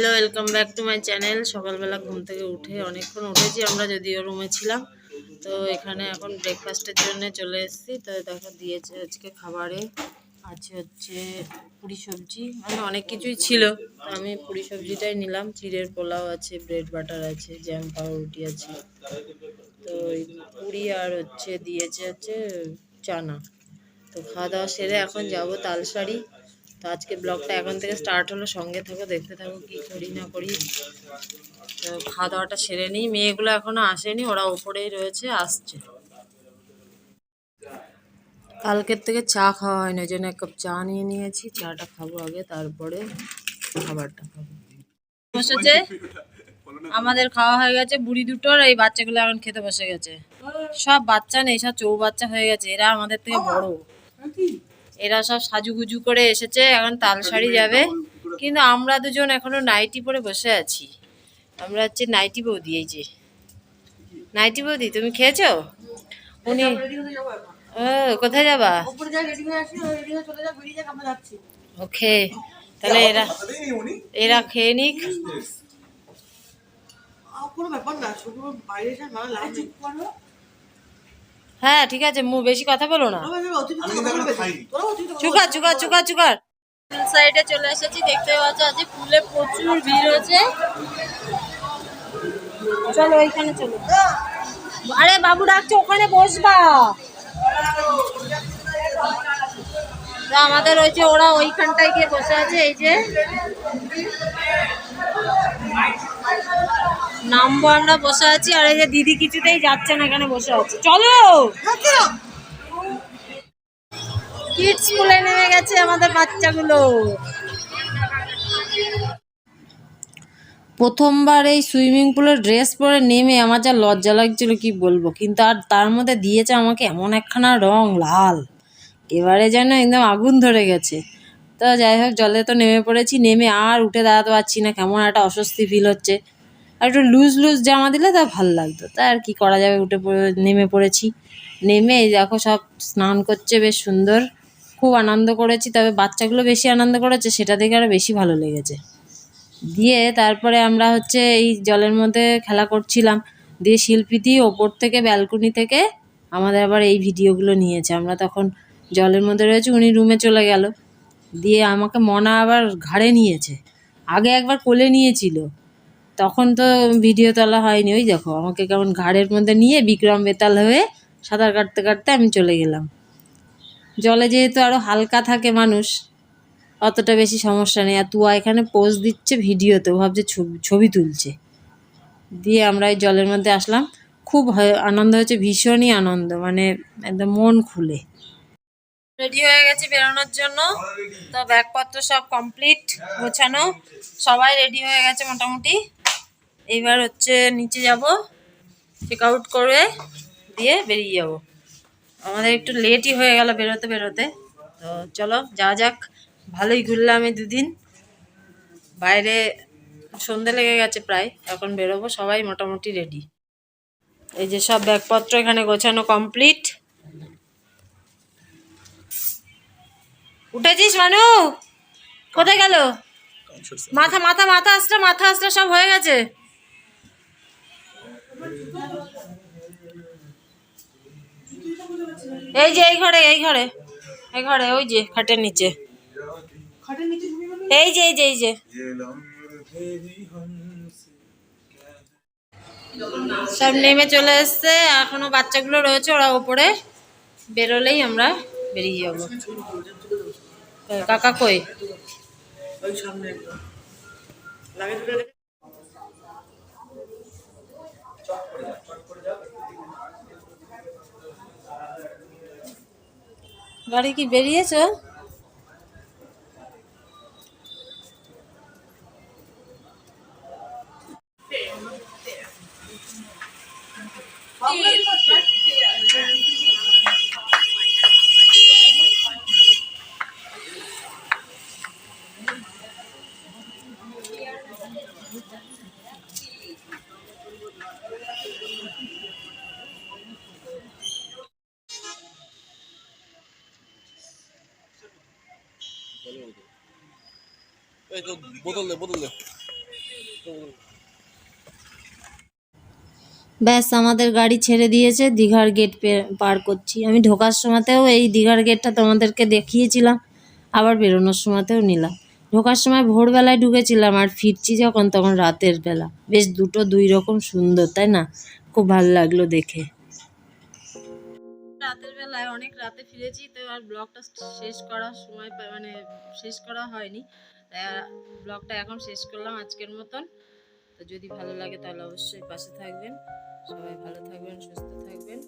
Hello, welcome back to my channel. সকালবেলা ঘুম থেকে উঠে অনেকক্ষণ উঠেছি আমরা, যদিও রুমে ছিলাম। তো এখানে এখন ব্রেকফাস্টের জন্য চলে এসেছি। তো দেখো দিয়েছে আজকে খাবারে আছে হচ্ছে পুরি সবজি, মানে অনেক কিছুই ছিল। তো আমি পুরি সবজিটাই নিলাম। চিড়ের পোলাও আছে, ব্রেড বাটার আছে, জ্যাম পাউরুটি আছে। তো এই পুরি আর হচ্ছে দিয়েছে হচ্ছে চানা। তো খাওয়া দাওয়া সেরে এখন যাব তালসারি। তো আজকে ব্লগটা এখন থেকে স্টার্ট হলো, সঙ্গে থাকো, দেখতে থাকো কি করি না করি। তো খাওয়া দাওয়াটা সেরে নিই। মেয়েগুলো এখনো আসেনি, ওরা ওপরেই রয়েছে, আসছে। কালকের থেকে চা খাওয়া হয়নি, ওই জন্য এক কাপ চা নিয়ে নিয়েছি। চাটা খাবো আগে, তারপরে খাবারটা খাবো। বসেছে, আমাদের খাওয়া হয়ে গেছে বুড়ি দুটোর। এই বাচ্চাগুলো এখন খেতে বসে গেছে। সব বাচ্চা নেই, সব চৌবাচ্চা হয়ে গেছে। এরা আমাদের থেকে বড়। এরা সব সাজুগুজু করে এসেছে, এখন তালসারি যাবে। কিন্তু আমরা দুজন এখনো নাইটি পরে বসে আছি। আমরা হচ্ছে নাইটি বৌদি। এই যে নাইটি বৌদি, তুমি খেয়েছো? উনি ও কোথায় যাবা? ওকে, তাহলে এরা এরা খেয়ে নিক। হ্যাঁ ঠিক আছে, বেশি কথা বলো না। Chukar chukar chukar chukar. সাইডে চলে এসেছি, দেখতে পাচ্ছ আজ ফুলে প্রচুর ভিড় হয়েছে। চলো ওইখানে চলো। আরে বাবু ডাকছে, ওখানে বসবা। আমাদের ওই যে ওরা ওইখানটায় গিয়ে বসে আছে। এই যে নামবো আমরা, বসে আছি। আর এই যে দিদি কিছুতেই যাচ্ছে না, এখানে বসে আছে। চলো, কিডস স্কুলে নেমে গেছে আমাদের বাচ্চাগুলো। প্রথমবার এই সুইমিং পুলের ড্রেস পরে নেমে আমার যা লজ্জা লাগছিল কি বলবো। কিন্তু আর তার মধ্যে দিয়েছে আমাকে এমন একখানা রং লাল, এবারে যেন একদম আগুন ধরে গেছে। তো যাই হোক, জলে তো নেমে পড়েছি। নেমে আর উঠে দাঁড়াতে পারছি না, কেমন একটা অস্বস্তি ফিল হচ্ছে। আর একটু লুজ লুজ জামা দিলে তা ভালো লাগতো। তা আর কি করা যাবে, নেমে পড়েছি। নেমে এই দেখো সব স্নান করছে, বেশ সুন্দর। খুব আনন্দ করেছি, তবে বাচ্চাগুলো বেশি আনন্দ করেছে, সেটা দেখে আরও বেশি ভালো লেগেছে। দিয়ে তারপরে আমরা হচ্ছে এই জলের মধ্যে খেলা করছিলাম। দিয়ে শিল্পীদি ওপর থেকে, ব্যালকনি থেকে আমাদের আবার এই ভিডিওগুলো নিয়েছে। আমরা তখন জলের মধ্যে রয়েছি, উনি রুমে চলে গেল। দিয়ে আমাকে মনা আবার ঘাড়ে নিয়েছে। আগে একবার কোলে নিয়েছিল, তখন তো ভিডিও তোলা হয়নি। ওই দেখো আমাকে কেমন ঘাড়ের মধ্যে নিয়ে বিক্রম বেতাল হয়ে সাঁতার কাটতে কাটতে আমি চলে গেলাম। জলে যেহেতু আরও হালকা থাকে মানুষ, অতটা বেশি সমস্যা নেই। আর তুয়া এখানে পোজ দিচ্ছে ভিডিওতে, ভাবছে ছবি তুলছে। দিয়ে আমরা এই জলের মধ্যে আসলাম। খুব আনন্দ হয়েছে, ভীষণই আনন্দ, মানে একদম মন খুলে। রেডি হয়ে গেছি বেরোনোর জন্য। তো ব্যাগপত্র সব কমপ্লিট গোছানো, সবাই রেডি হয়ে গেছে মোটামুটি। এইবার হচ্ছে নিচে যাব, চেক আউট করে দিয়ে বেরিয়ে যাব। আমাদের একটু লেটই হয়ে গেল বেরোতে বেরোতে। তো চলো যাওয়া যাক। ভালোই ঘুরলাম এই দুদিন। বাইরে সন্ধে লেগে গেছে প্রায়, এখন বেরোবো। সবাই মোটামুটি রেডি। এই যে সব ব্যাগপত্র এখানে গোছানো কমপ্লিট। উঠেছিস মানু? কোথায় গেল? মাথা মাথা মাথা আসলে, মাথা আসলে সব হয়ে গেছে। এই যে এই ঘরে, এই ঘরে, এই ঘরে, ওই যে খাটের নিচে। এই যে এই যে এই যে সব নেমে চলে এসছে। এখনো বাচ্চাগুলো রয়েছে, ওরা ওপরে। বেরোলেই আমরা বেরিয়ে যাবো। কাকা কই? গাড়ি কি বেরিয়েছো? বোতল দে, বোতল দে। ব্যাস আমাদের গাড়ি ছেড়ে দিয়েছে, দীঘার গেট পার করছি। আমি ঢোকার সময়তেও এই দীঘার গেটটা তোমাদেরকে দেখিয়েছিলাম, আবার বেরোনোর সময়তেও নিলাম। ঢোকার সময় ভোরবেলায় ঢুকেছিলাম, আর ফিরছি যখন তখন রাতের বেলা। বেশ দুটো দুই রকম সুন্দর, তাই না? খুব ভালো লাগলো দেখে। রাতের বেলায় অনেক রাতে ফিরেছি, তো আর ব্লগটা শেষ করার সময় মানে শেষ করা হয়নি। ব্লগটা এখন শেষ করলাম আজকের মতন। তো যদি ভালো লাগে তাহলে অবশ্যই পাশে থাকবেন। সবাই ভালো থাকবেন, সুস্থ থাকবেন।